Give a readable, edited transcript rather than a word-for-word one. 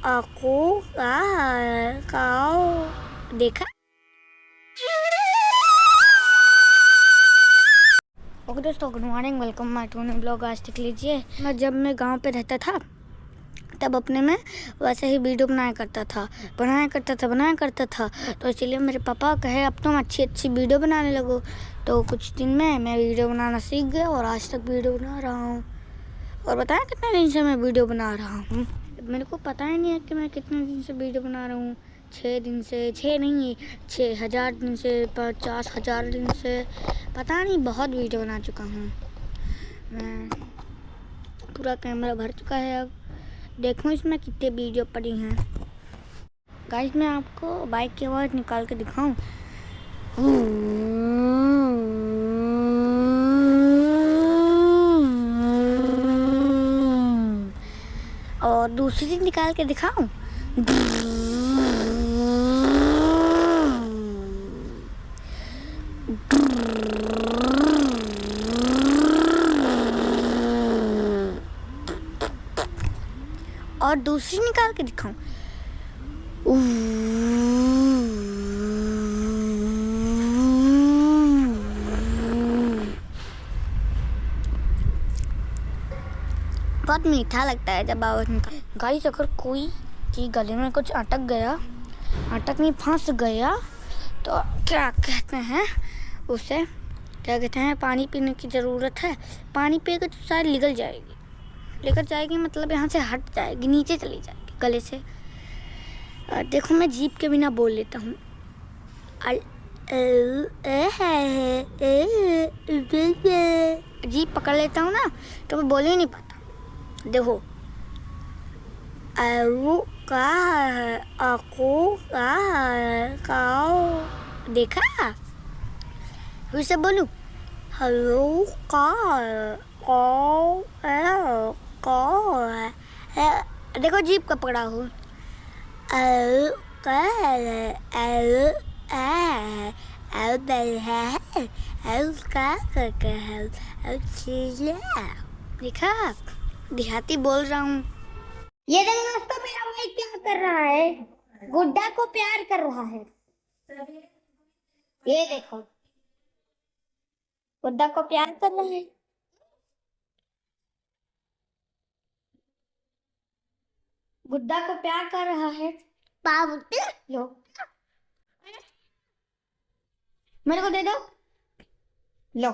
आपको काओ देखा। ओके दोस्तों, good morning, welcome my to new blog. आज तक लीजिए, मैं जब मैं गांव पे रहता था तब अपने में वैसे ही वीडियो बनाया करता था। तो इसलिए मेरे पापा कहे अब तुम अच्छी वीडियो बनाने लगो। तो कुछ दिन में मैं वीडियो बनाना सीख गया और आज तक वीडियो बना रहा हूँ। और बताया कितने दिन से मैं वीडियो बना रहा हूँ, मेरे को पता ही नहीं है कि मैं कितने दिन से वीडियो बना रहा हूँ। 6 दिन से, 6 नहीं 6000 दिन से, 50,000 दिन से, पता नहीं, बहुत वीडियो बना चुका हूँ मैं। पूरा कैमरा भर चुका है। अब देखो इसमें कितने वीडियो पड़ी हैं। गाइस मैं आपको बाइक की आवाज़ निकाल के दिखाऊं। और दूसरी निकाल के दिखाऊं। और दूसरी निकाल के दिखाऊं। बहुत मीठा लगता है जब आवाज़ निकाल। गाइस अगर कोई की गले में कुछ अटक नहीं फंस गया तो क्या कहते हैं उसे, क्या कहते हैं, पानी पीने की ज़रूरत है। पानी पिएगा तो शायद लेकर जाएगी, मतलब यहाँ से हट जाएगी, नीचे चली जाएगी गले से। देखो मैं जीप के बिना बोल लेता हूँ। जीप पकड़ लेता हूँ ना तो मैं बोल ही नहीं पाता। देखो काओ देखा। फिर से बोलूं, हेलो देखो जीप का पकड़ा हूँ। देखा, देहाती बोल रहा हूँ। ये देखो दोस्तों, मेरा भाई क्या कर रहा है, गुड्डा को प्यार कर रहा है। ये देखो, गुड्डा को प्यार कर रहा है। गुड्डा को प्यार कर रहा है। लो, मेरे को दे दो। लो।